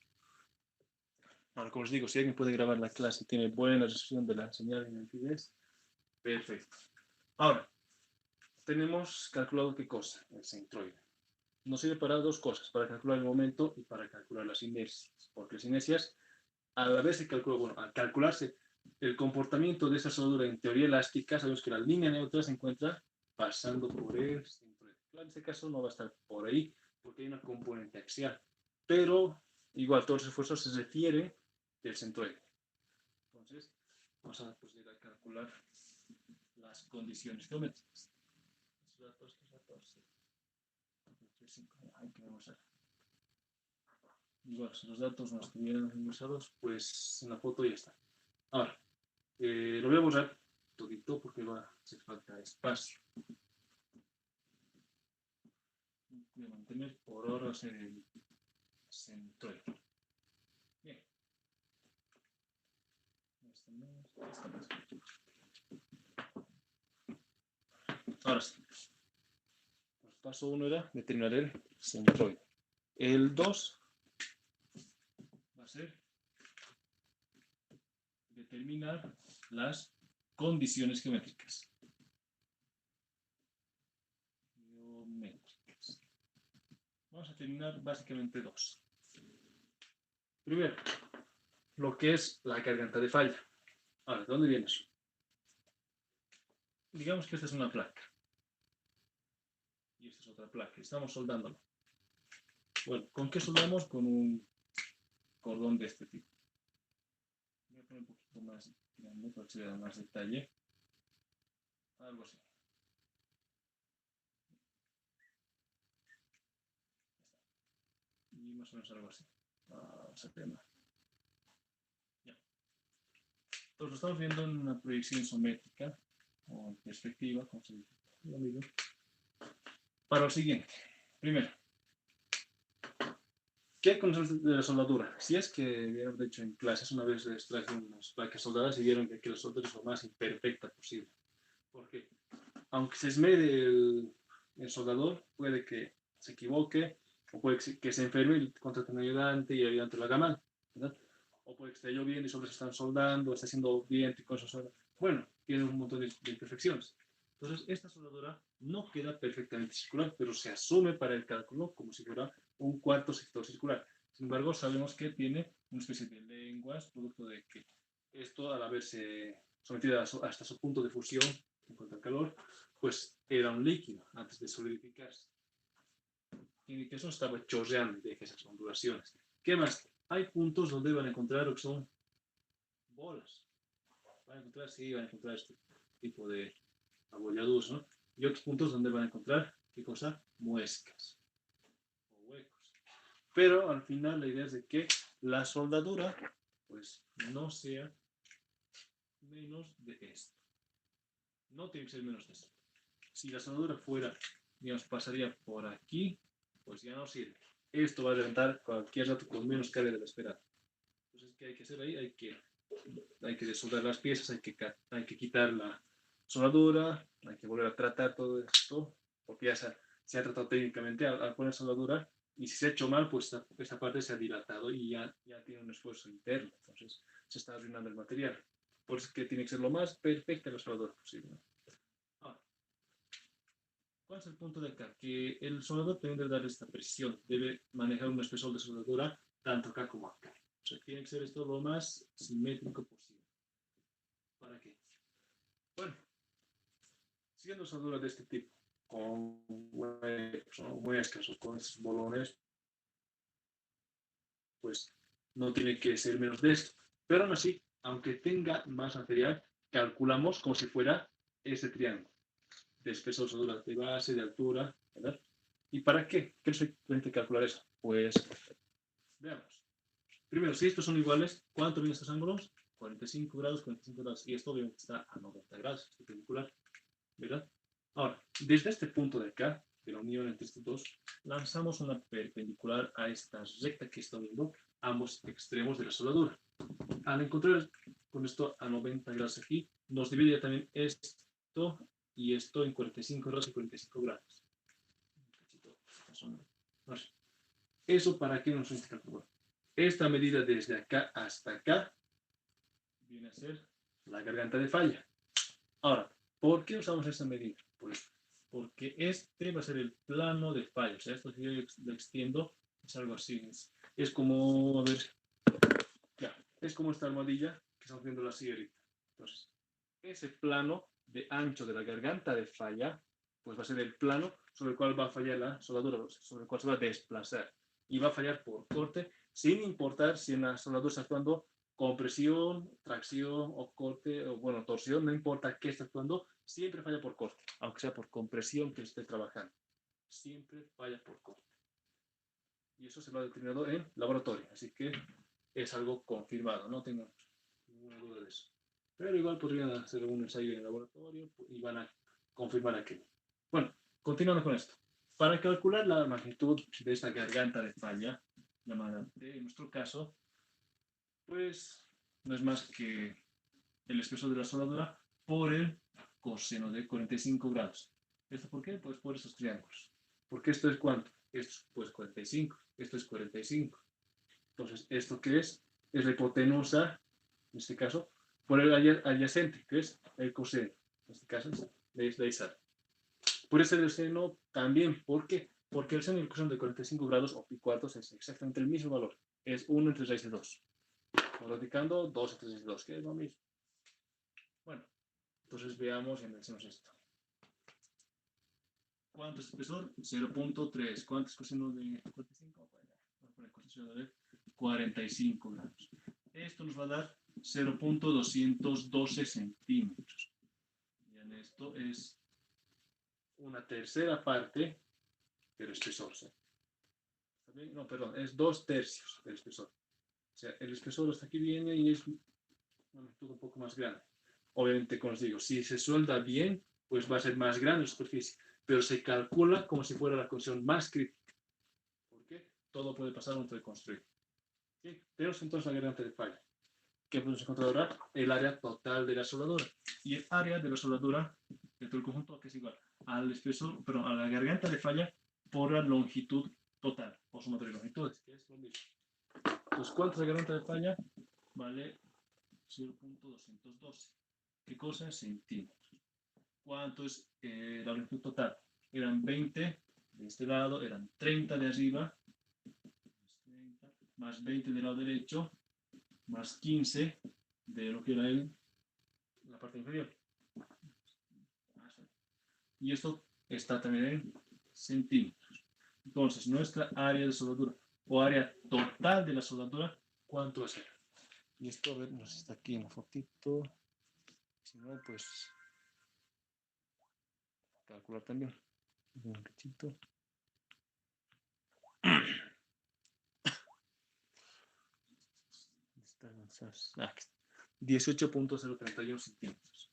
A: Ahora, como os digo, si alguien puede grabar la clase y tiene buena resolución de la señal y nitidez, perfecto. Ahora, tenemos calculado qué cosa, el centroide. Nos sirve para dos cosas, para calcular el momento y para calcular las inercias. Porque las inercias, a la vez se calcula, bueno, al calcularse el comportamiento de esa soldadura en teoría elástica, sabemos que la línea neutra se encuentra pasando por el centroide. Claro, en este caso no va a estar por ahí, porque hay una componente axial. Pero, igual, todos los esfuerzos se refiere del centroide. Entonces, vamos a proceder a calcular las condiciones geométricas. Los datos, hay que demostrar. Igual, si los datos no estuvieran ingresados, pues en la foto ya está. Ahora, lo voy a borrar todito porque va a hacer falta espacio. Voy a mantener por ahora el centroide. Bien. Ahora sí. El paso 1 era determinar el centroide. El 2 va a ser determinar las condiciones geométricas. Vamos a determinar básicamente dos. Primero, lo que es la garganta de falla. Ahora, ¿de dónde viene eso? Digamos que esta es una placa. Y esta es otra placa. Estamos soldándola. Bueno, ¿con qué soldamos? Con un cordón de este tipo. Voy a poner un poquito más grande para que se vea más detalle. Algo así. Y más o menos algo así. Ese tema. Ya. Entonces lo estamos viendo en una proyección isométrica o en perspectiva, como se dice. Lo mismo. Para lo siguiente. Primero, ¿qué conocemos de la soldadura? Si es que vieron, de hecho, en clases una vez les traje unas placas soldadas y vieron que la soldadura es lo más imperfecta posible. Porque aunque se esmere el soldador, puede que se equivoque, o puede que se enferme y contrate un ayudante y el ayudante lo haga mal, ¿verdad? O puede que esté lloviendo y solo se están soldando, está haciendo viento y cosas así. Bueno, tiene un montón de imperfecciones. Entonces, esta soldadura no queda perfectamente circular, pero se asume para el cálculo como si fuera un cuarto sector circular. Sin embargo, sabemos que tiene una especie de lenguas, producto de que esto, al haberse sometido hasta su punto de fusión en cuanto al calor, pues era un líquido antes de solidificarse. Y que eso estaba chorreando de esas ondulaciones. ¿Qué más? Hay puntos donde van a encontrar lo que son bolas. Van a encontrar, sí, van a encontrar este tipo de abolladuras, ¿no? Y otros puntos donde van a encontrar, ¿qué cosa? Muescas o huecos. Pero al final la idea es de que la soldadura, pues, no sea menos de esto. No tiene que ser menos de esto. Si la soldadura fuera, digamos, pasaría por aquí, pues ya no sirve. Esto va a levantar cualquier rato con menos carga de la esperada. Entonces, ¿qué hay que hacer ahí? Hay que desoldar las piezas, hay que quitar la soldadura, hay que volver a tratar todo esto, porque ya se ha tratado técnicamente al poner soldadura, y si se ha hecho mal, pues esta parte se ha dilatado y ya tiene un esfuerzo interno, entonces se está arruinando el material. Por eso es que tiene que ser lo más perfecta la soldadura posible. Ahora, ¿cuál es el punto de acá? Que el soldador debe dar esta presión, debe manejar un espesor de soldadura tanto acá como acá. O sea, tiene que ser esto lo más simétrico posible. ¿Para qué? Bueno, siendo soldadura de este tipo, con huecos o muescas o con estos bolones, pues no tiene que ser menos de esto. Pero aún así, aunque tenga más material, calculamos como si fuera este triángulo de espesor, soldadura, de base, de altura, ¿verdad? ¿Y para qué? ¿Qué es frecuente calcular eso? Pues veamos. Primero, si estos son iguales, ¿cuánto miden estos ángulos? 45 grados, 45 grados. Y esto obviamente está a 90 grados, es perpendicular, ¿verdad? Ahora, desde este punto de acá, de la unión entre estos dos, lanzamos una perpendicular a esta recta que está uniendo ambos extremos de la soldadura. Al encontrar con esto a 90 grados aquí, nos divide también esto y esto en 45 grados y 45 grados. Entonces, ¿eso para qué nos necesita calcular? Esta medida desde acá hasta acá viene a ser la garganta de falla. Ahora, ¿por qué usamos esta medida? Pues porque este va a ser el plano de falla. O sea, esto si yo lo extiendo es algo así. Es como, a ver, ya, es como esta almohadilla que estamos viendo la siguiente. Entonces, ese plano de ancho de la garganta de falla, pues va a ser el plano sobre el cual va a fallar la soldadura, sobre el cual se va a desplazar. Y va a fallar por corte, sin importar si en la soldadura está actuando compresión, tracción o corte, o bueno, torsión, no importa qué está actuando, siempre falla por corte, aunque sea por compresión que esté trabajando. Siempre falla por corte. Y eso se lo ha determinado en laboratorio, así que es algo confirmado, no tengo ninguna duda de eso. Pero igual podrían hacer un ensayo en el laboratorio y van a confirmar aquello. Bueno, continuando con esto. Para calcular la magnitud de esta garganta de falla, llamada T, en nuestro caso, pues no es más que el espesor de la soldadura por el coseno de 45 grados. ¿Esto por qué? Pues por estos triángulos. Porque esto es ¿cuánto? Esto es pues 45, esto es 45. Entonces, ¿esto qué es? Es la hipotenusa, en este caso, por el adyacente, que es el coseno. En este caso, de ahí sale. Por eso el seno también, ¿por qué? Porque el seno y el coseno de 45 grados o pi cuartos es exactamente el mismo valor. Es 1 entre raíz de 2. Multiplicando 2 entre raíz de 2, que es lo mismo. Bueno, entonces veamos y analicemos esto. ¿Cuánto es espesor? 0.3. ¿Cuánto es coseno de 45? Bueno, vamos a poner coseno de 45 grados. Esto nos va a dar 0.212 centímetros. Y en esto es una tercera parte del espesor. ¿Sí? No, perdón, es 2/3 del espesor. O sea, el espesor hasta aquí viene y es una magnitud un poco más grande. Obviamente, como os digo, si se suelda bien, pues va a ser más grande la superficie, pero se calcula como si fuera la condición más crítica. ¿Por qué? Todo puede pasar antes de construir. ¿Sí? Tenemos entonces la garganta de falla. ¿Qué podemos encontrar ahora? El área total de la soldadura. Y el área de la soldadura de todo el conjunto que es igual al espesor, perdón, a la garganta de falla por la longitud total, o suma de longitudes, que es lo mismo. Entonces, ¿cuánto es la garganta de falla? Vale 0.212. ¿Qué cosa? Centímetros. ¿Cuánto es la longitud total? Eran 20 de este lado, eran 30 de arriba, 30, más 20 del lado derecho, más 15 de lo que era la parte inferior. Y esto está también en centímetros. Entonces, nuestra área de soldadura o área total de la soldadura, ¿cuánto va a ser? Y esto, a ver, no sé si está aquí en la fotito. Si no, pues calcular también. Un cachito. 18.031 centímetros.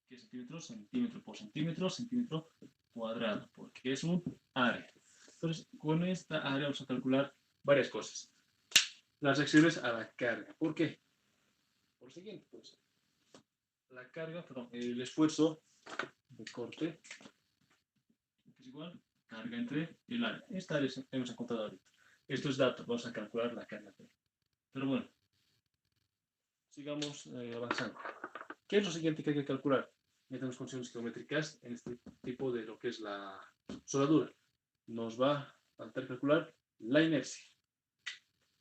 A: ¿Qué centímetros? Centímetro por centímetro, centímetro cuadrado, porque es un área. Entonces, con esta área vamos a calcular varias cosas. Las reacciones a la carga. ¿Por qué? Por lo siguiente, pues. La carga, perdón, el esfuerzo de corte es igual carga entre el área. Esta área hemos encontrado ahorita. Esto es dato, vamos a calcular la carga. Pero bueno, sigamos avanzando. ¿Qué es lo siguiente que hay que calcular? Ya tenemos condiciones geométricas en este tipo de lo que es la soldadura. Nos va a faltar calcular la inercia.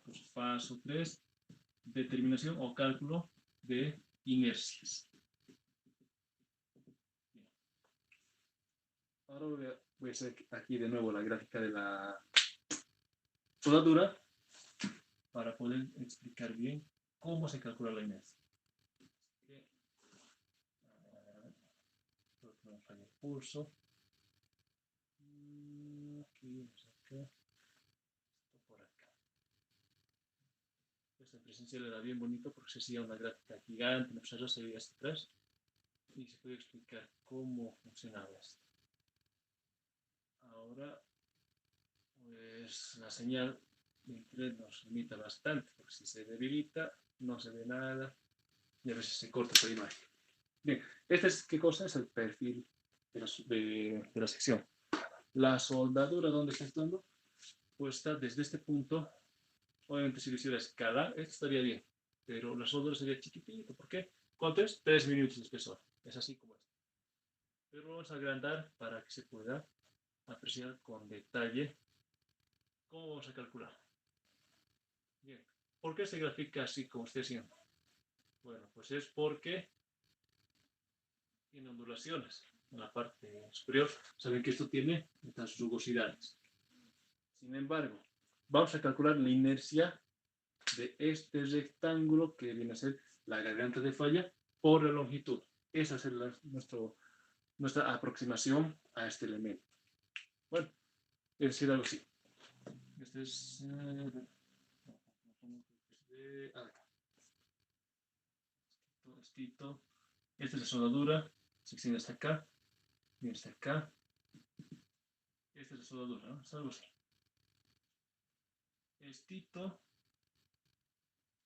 A: Pues paso 3, determinación o cálculo de inercias. Bien. Ahora voy a hacer aquí de nuevo la gráfica de la soldadura para poder explicar bien cómo se calcula la inercia. Creo que no falla el pulso. Aquí, acá. Esto por acá. Esta presencial era bien bonito porque se hacía una gráfica gigante, no sé, se veía hasta atrás y se puede explicar cómo funcionaba esto. Ahora, pues la señal de internet nos limita bastante, porque si se debilita, no se ve nada y a veces se corta esta imagen. Bien, este es, ¿qué cosa? Es el perfil de la sección. La soldadura, ¿dónde está estando? Pues está desde este punto. Obviamente si lo hiciera escalar, esto estaría bien. Pero la soldadura sería chiquitito. ¿Por qué? ¿Cuánto es? 3 minutos de espesor. Es así como es. Pero vamos a agrandar para que se pueda apreciar con detalle cómo vamos a calcular. Bien. ¿Por qué se grafica así como esté haciendo? Bueno, pues es porque tiene ondulaciones en la parte superior. Saben que esto tiene estas rugosidades. Sin embargo, vamos a calcular la inercia de este rectángulo que viene a ser la garganta de falla por la longitud. Esa es nuestra aproximación a este elemento. Bueno, es decir algo así. Este es estito. Esta es la soldadura, se extiende hasta acá, viene hasta acá. Esta es la soldadura, ¿no? Es algo así. Estito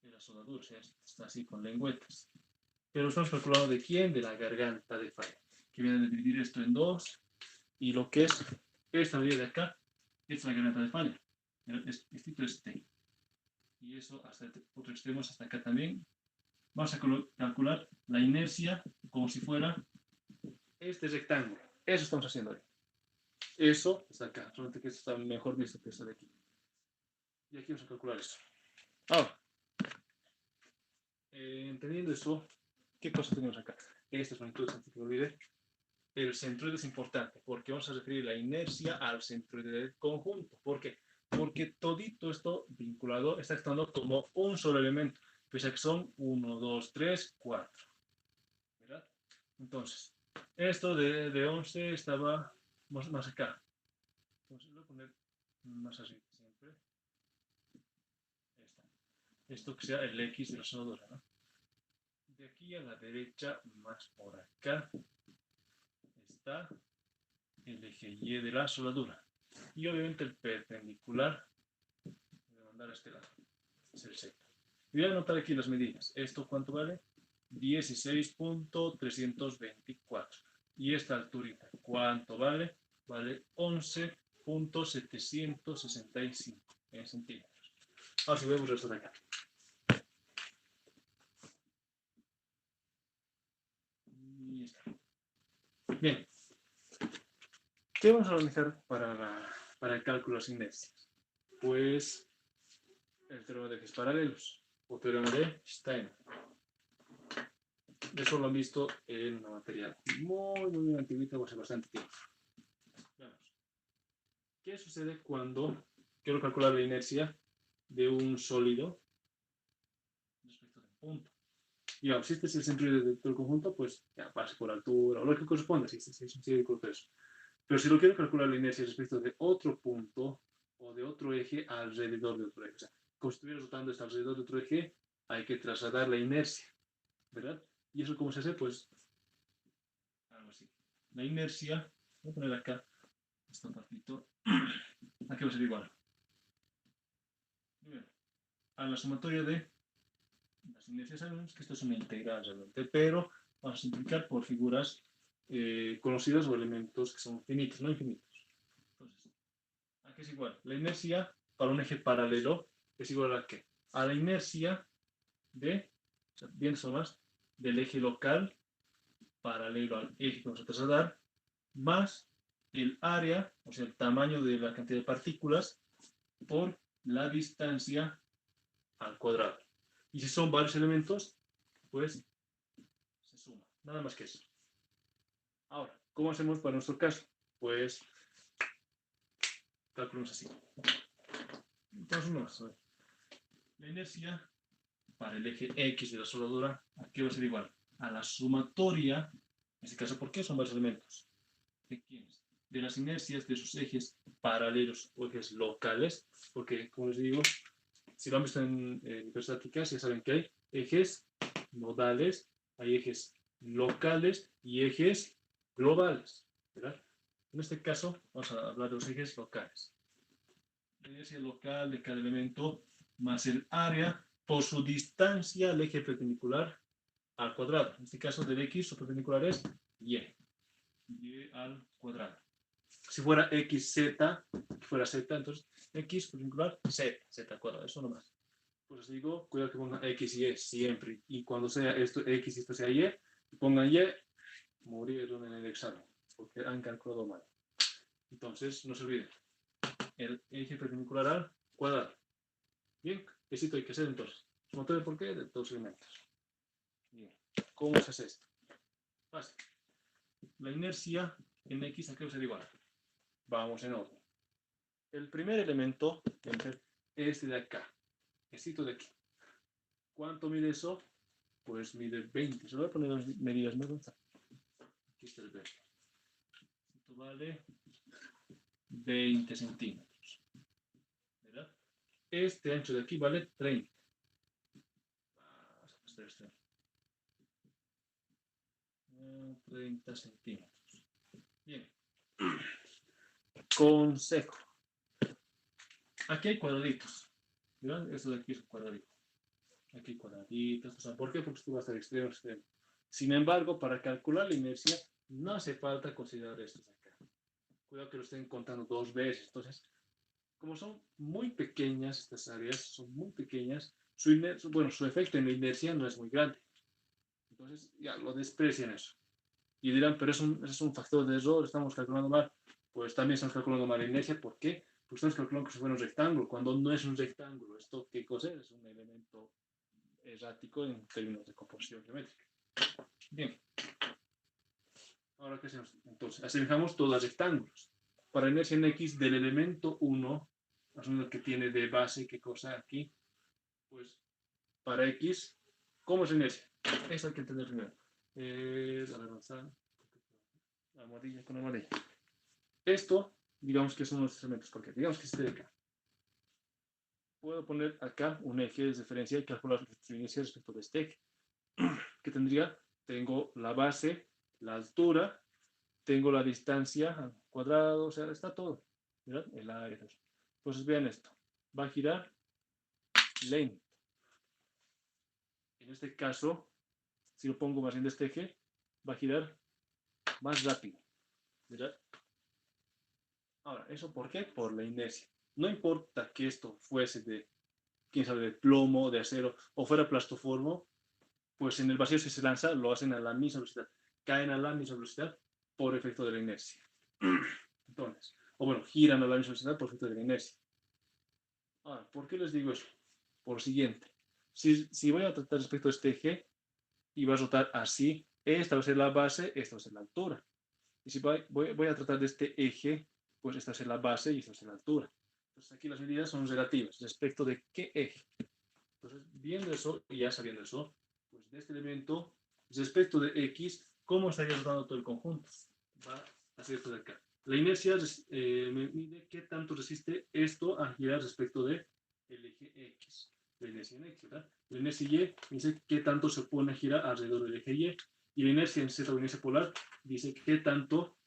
A: de la soldadura, o sea, está así con lengüetas. Pero estamos calculando de quién, de la garganta de falla, que viene a dividir esto en dos, y lo que es esta medida de acá, es la garganta de falla. Estito es T. Y eso hasta el otro extremo, hasta acá también. Vamos a calcular la inercia como si fuera este rectángulo. Eso estamos haciendo ahí. Eso está acá, solamente que esto está mejor visto que esto de aquí. Y aquí vamos a calcular eso. Ahora, entendiendo eso, ¿qué cosa tenemos acá? Esta es magnitud, antes que me olvide. El centroide es importante porque vamos a referir la inercia al centroide del conjunto. ¿Por qué? Porque todito esto vinculado está actuando como un solo elemento. Pese a que son 1, 2, 3, 4. ¿Verdad? Entonces, esto de 11 estaba más acá. Entonces, voy a poner más arriba siempre. Esto que sea el X de la soldadura, ¿no? De aquí a la derecha, más por acá, está el eje Y de la soldadura. Y obviamente el perpendicular voy a mandar a este lado. Es el Z. Y voy a anotar aquí las medidas. ¿Esto cuánto vale? 16.324. Y esta alturita, ¿cuánto vale? Vale 11.765 en centímetros. Ahora si vemos esto de acá. Y está. Bien. ¿Qué vamos a realizar para el cálculo de las inercias? Pues el teorema de ejes paralelos o teorema de Steiner. Eso lo han visto en una materia muy antiguita, o hace bastante tiempo. Veamos. ¿Qué sucede cuando quiero calcular la inercia de un sólido respecto de un punto? Y vamos, si este es el centroide de todo el conjunto, pues ya pase por altura o lo que corresponda, si este es un círculo, todo eso. Pero si lo quiero calcular la inercia respecto de otro punto o de otro eje alrededor de otro eje, o sea, como si estuviera rotando esto alrededor de otro eje, hay que trasladar la inercia, ¿verdad? ¿Y eso cómo se hace? Pues algo así. La inercia, voy a poner acá, esto papito, aquí va a ser igual. Primero, a la sumatoria de las inercias sabemos que esto es una integral realmente, pero vamos a simplificar por figuras conocidas o elementos que son finitos, no infinitos. Entonces, aquí es igual. La inercia para un eje paralelo es igual a ¿qué? A la inercia de, o sea, bien solas, del eje local paralelo al eje que vamos a trasladar, más el área, o sea, el tamaño de la cantidad de partículas por la distancia al cuadrado. Y si son varios elementos, pues se suma. Nada más que eso. Ahora, ¿cómo hacemos para nuestro caso? Pues calculamos así. Entonces, la inercia para el eje X de la soldadura, aquí va a ser igual a la sumatoria, en este caso, ¿por qué son varios elementos? ¿De quiénes? De las inercias de sus ejes paralelos o ejes locales, porque, como les digo, si lo han visto en microestáticas, ya saben que hay ejes nodales, hay ejes locales y ejes globales, ¿verdad? En este caso, vamos a hablar de los ejes locales. La inercia local de cada elemento más el área por su distancia al eje perpendicular al cuadrado. En este caso, del X su perpendicular es Y. Y al cuadrado. Si fuera xz, fuera z, entonces x perpendicular z cuadrado, eso nomás. Pues os digo, cuidado que pongan x y y siempre. Y cuando sea esto x y esto sea y, pongan y, murieron en el examen, porque han calculado mal. Entonces, no se olviden, el eje perpendicular al cuadrado. Bien, esto hay que hacer entonces. Sumatoria de por qué de dos elementos. Bien, ¿cómo se hace esto? Fácil. La inercia en x, ¿a qué va a ser igual? Vamos en orden. El primer elemento va a ser este de acá, esto de aquí. ¿Cuánto mide eso? Pues mide 20. Se lo voy a poner las medidas más avanzadas. Aquí está el 20. Esto vale 20 centímetros. ¿Verdad? Este ancho de aquí vale 30. Vamos a hacer esto. 30 centímetros. Bien. Consejo. Aquí hay cuadraditos. ¿Verdad? Esto de aquí es un cuadradito. Aquí cuadraditos. ¿Por qué? Porque esto va a estar extremo a extremo. Sin embargo, para calcular la inercia, no hace falta considerar estos de acá. Cuidado que lo estén contando dos veces. Entonces, como son muy pequeñas estas áreas, son muy pequeñas, su efecto en la inercia no es muy grande. Entonces, ya lo desprecian eso. Y dirán, pero es un factor de error, estamos calculando mal. Pues también estamos calculando mal la inercia. ¿Por qué? Porque estamos calculando que si fuera un rectángulo, cuando no es un rectángulo. ¿Esto qué cosa es? Es un elemento errático en términos de composición geométrica. Bien. Ahora, ¿qué hacemos? Entonces, asemejamos todos los rectángulos. Para inercia en X del elemento 1, asumiendo que tiene de base, ¿qué cosa aquí? Pues, para X, ¿cómo es la inercia? Eso hay que entender primero. A ver, avanzar. Amarilla con amarilla. Esto, digamos que son los elementos, porque digamos que este de acá. Puedo poner acá un eje de referencia y calcular su inercia respecto de este eje. ¿Qué tendría? Tengo la base, la altura, tengo la distancia al cuadrado, o sea, está todo. ¿Verdad? El área. Entonces vean esto. Va a girar lento. En este caso, si lo pongo más bien de este eje, va a girar más rápido. ¿Verdad? Ahora, ¿eso por qué? Por la inercia. No importa que esto fuese de, quién sabe, de plomo, de acero, o fuera plastoformo, pues en el vacío si se lanza, lo hacen a la misma velocidad. Caen a la misma velocidad por efecto de la inercia. Entonces, o bueno, giran a la misma velocidad por efecto de la inercia. Ahora, ¿por qué les digo eso? Por lo siguiente. Si voy a tratar respecto a este eje y va a rotar así, esta va a ser la base, esta va a ser la altura. Y si voy a tratar de este eje, pues esta va a ser la base y esta va a ser la altura. Entonces aquí las medidas son relativas respecto de qué eje. Entonces, viendo eso y ya sabiendo eso, pues de este elemento, respecto de X, ¿cómo estaría rotando todo el conjunto? Va a ser esto de acá. La inercia me mide qué tanto resiste esto a girar respecto de el eje X. La inercia en X, ¿verdad? La inercia Y dice qué tanto se pone a girar alrededor del eje Y. Y la inercia en Z o inercia polar dice qué tanto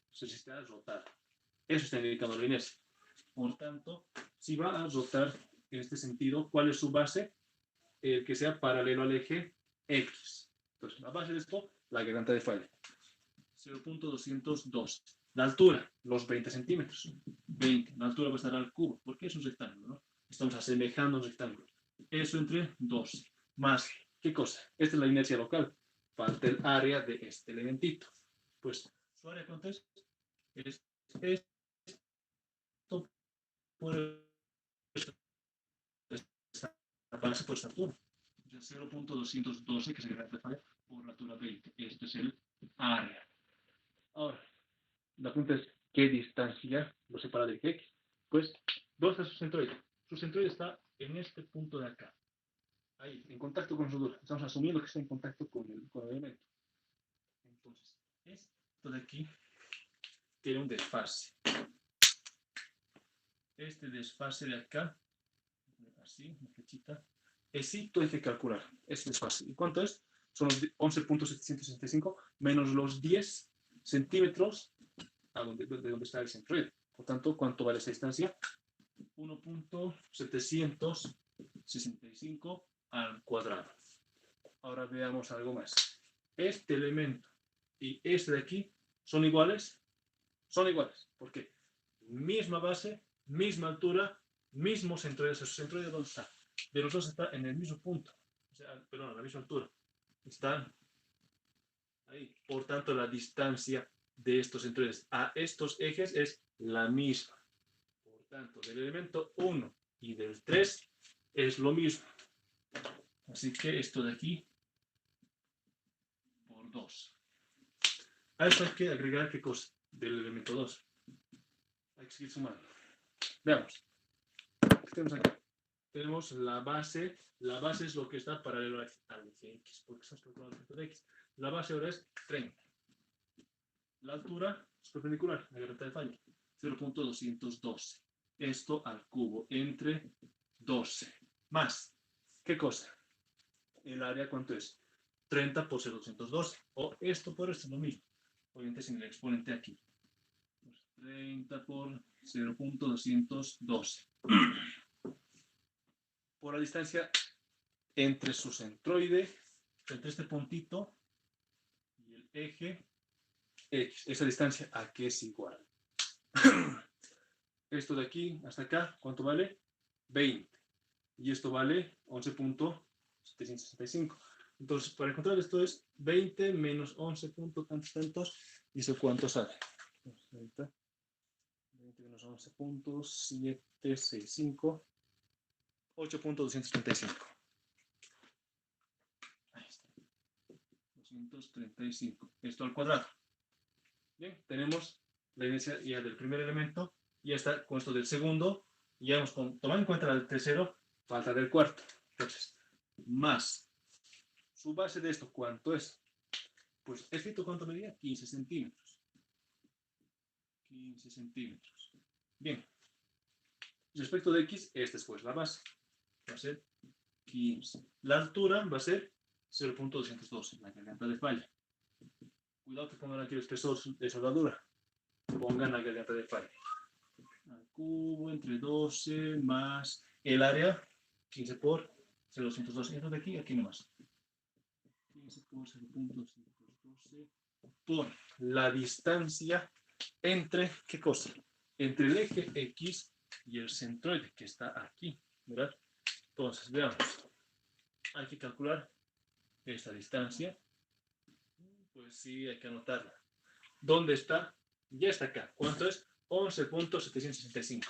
A: se resiste a rotar. Eso está indicando la inercia. Por tanto, si va a rotar en este sentido, ¿cuál es su base? Que sea paralelo al eje X. Entonces, la base de esto, la garganta de falla. 0.212. La altura, los 20 centímetros. 20. La altura va a estar al cubo, porque es un rectángulo, ¿no? Estamos asemejando un rectángulo. Eso entre 12. Más, ¿qué cosa? Esta es la inercia local. Falta el área de este elementito. Pues, su área, ¿cuánto es? Es esto por esta base por esta altura. 0.212, que se garganta de falla, por la altura 20. Esto es el área. Ahora, la pregunta es, ¿qué distancia lo separa del X? Pues, ¿dónde está su centroide? Su centroide está en este punto de acá. Ahí, en contacto con su dura. Estamos asumiendo que está en contacto con el elemento. Entonces, esto de aquí tiene un desfase. Este desfase de acá, así, una flechita, esto hay que calcular, ese desfase. ¿Y cuánto es? Son los 11.765 menos los 10 centímetros de donde está el centroide. Por tanto, ¿cuánto vale esa distancia? 1.765 al cuadrado. Ahora veamos algo más. Este elemento y este de aquí son iguales. son iguales. ¿Por qué? Misma base, misma altura, mismo centroide. ¿Su centroide dónde está? De los dos está en el mismo punto. O sea, perdón, a la misma altura. Están ahí. Por tanto, la distancia de estos centroides a estos ejes es la misma. Por tanto, del elemento 1 y del 3 es lo mismo. Así que esto de aquí por 2. A esto hay que agregar ¿qué cosa? Del elemento 2. Hay que seguir sumando. Veamos. ¿Qué tenemos aquí? Tenemos la base. La base es lo que está paralelo al eje X, porque estamos calculando el efecto de X. La base ahora es 30. La altura es perpendicular, la libertad de falla, 0.212. Esto al cubo entre 12. Más, ¿qué cosa? El área, ¿cuánto es? 30 por 0.212. O esto por esto es lo mismo. Obviamente sin el exponente aquí. 30 por 0.212. Por la distancia entre su centroide, entre este puntito y el eje X. Esa distancia ¿a qué es igual? Esto de aquí hasta acá, ¿cuánto vale? 20. Y esto vale 11.765. Entonces, para encontrar esto es 20 menos 11 tantos, ¿y eso cuánto sale? 20 menos 11.765, 8.235. Ahí está. 235. Esto al cuadrado. Bien, tenemos la inercia ya del primer elemento, ya está con esto del segundo, y ya hemos tomado en cuenta la del tercero, falta del cuarto. Entonces, más su base de esto, ¿cuánto es? Pues escrito cuánto medía, 15 centímetros. 15 centímetros. Bien. Respecto de X, esta es pues la base. Va a ser 15. La altura va a ser 0.212, la garganta de falla. Cuidado que pongan aquí el espesor de soldadura. Pongan la garganta de falla. Al cubo entre 12 más el área, 15 por 0.212. Esto de aquí, aquí nomás. 15 por 0.212 por la distancia entre, ¿qué cosa? Entre el eje X y el centroide que está aquí, ¿verdad? Entonces, veamos. Hay que calcular esta distancia. Pues sí, hay que anotarla. ¿Dónde está? Ya está acá. ¿Cuánto es? 11.765.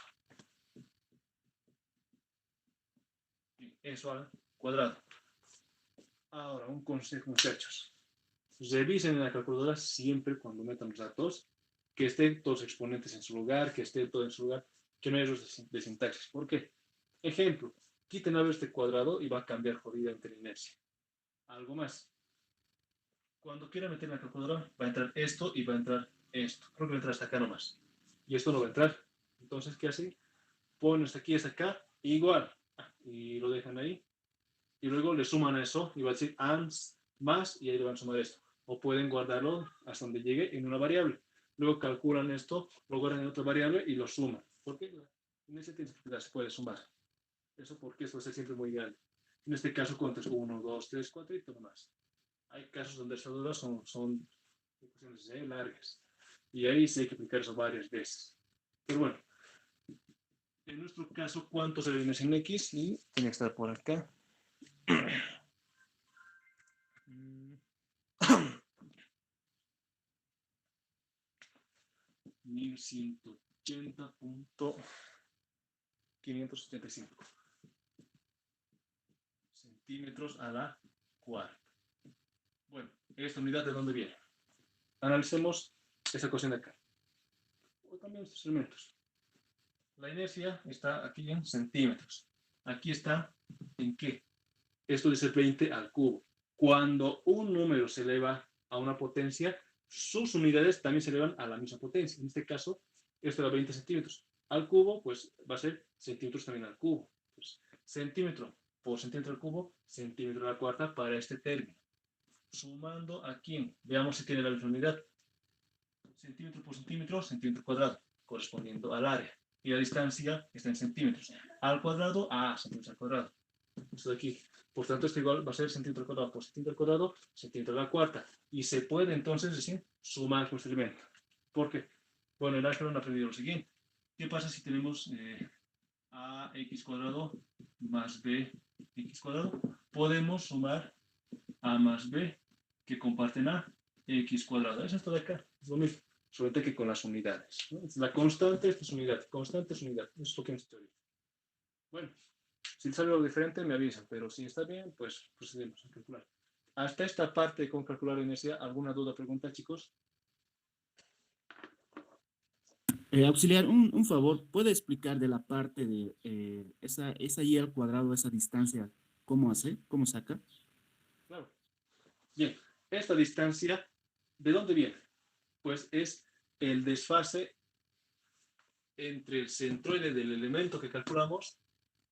A: Eso al cuadrado. Ahora, un consejo, muchachos. Revisen en la calculadora siempre cuando metan los datos, que estén todos los exponentes en su lugar, que esté todo en su lugar, que no haya errores de sintaxis. ¿Por qué? Ejemplo, quiten a ver este cuadrado y va a cambiar jodidamente la inercia. Algo más. Cuando quiera meter en la calculadora, va a entrar esto y va a entrar esto. Creo que va a entrar hasta acá nomás. Y esto no va a entrar. Entonces, ¿qué hace? Ponen hasta aquí, hasta acá, igual. Y lo dejan ahí. Y luego le suman a eso y va a decir ANS más y ahí le van a sumar esto. O pueden guardarlo hasta donde llegue en una variable. Luego calculan esto, lo guardan en otra variable y lo suman. ¿Por qué? En ese tiempo se puede sumar. Eso porque esto va a ser siempre muy grande. En este caso, ¿cuánto es? 1, 2, 3, 4 y todo más. Hay casos donde estas dudas son ecuaciones largas. Y ahí sí hay que aplicar eso varias veces. Pero bueno, en nuestro caso, ¿cuánto se viene en X? Y tiene que estar por acá. 1180.575 centímetros a la cuarta. Bueno, ¿esta unidad de dónde viene? Analicemos esta ecuación de acá. O también estos elementos. La inercia está aquí en centímetros. Aquí está en qué. Esto debe ser 20 al cubo. Cuando un número se eleva a una potencia, sus unidades también se elevan a la misma potencia. En este caso, esto era 20 centímetros al cubo, pues va a ser centímetros también al cubo. Pues, centímetro por centímetro al cubo, centímetro a la cuarta para este término. Sumando aquí, veamos si tiene la misma unidad. Centímetro por centímetro, centímetro cuadrado, correspondiendo al área. Y la distancia está en centímetros. Al cuadrado, centímetros al cuadrado. Esto de aquí. Por tanto, esto igual va a ser centímetro al cuadrado por centímetro al cuadrado, centímetro a la cuarta. Y se puede entonces decir sumar con este elemento. ¿Por qué? Bueno, en álgebra han aprendido lo siguiente. ¿Qué pasa si tenemos ax cuadrado más bx cuadrado? Podemos sumar a más b que comparten a x cuadrado. Eso es todo acá. Es lo mismo. Solamente que con las unidades, ¿no? La constante es unidad. Constante es unidad. Eso es lo que hemos teoría. Bueno, si sale algo diferente me avisan, pero si está bien, pues procedemos a calcular. Hasta esta parte con calcular la inercia, ¿alguna duda, pregunta, chicos?
B: Auxiliar, un favor, ¿puede explicar de la parte de esa y al cuadrado, esa distancia, cómo hace, cómo saca?
A: Claro. Bien, esta distancia, ¿de dónde viene? Pues es el desfase entre el centroide del elemento que calculamos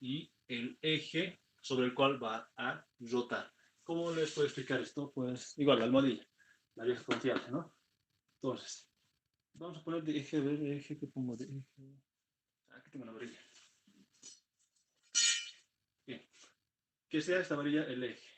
A: y el eje sobre el cual va a rotar. ¿Cómo les puedo explicar esto? Pues igual, la almohadilla, la vieja confiable, ¿no? Entonces, vamos a poner de eje, a ver, eje, ¿qué pongo de eje? Aquí tengo una varilla. Bien, que sea esta varilla el eje.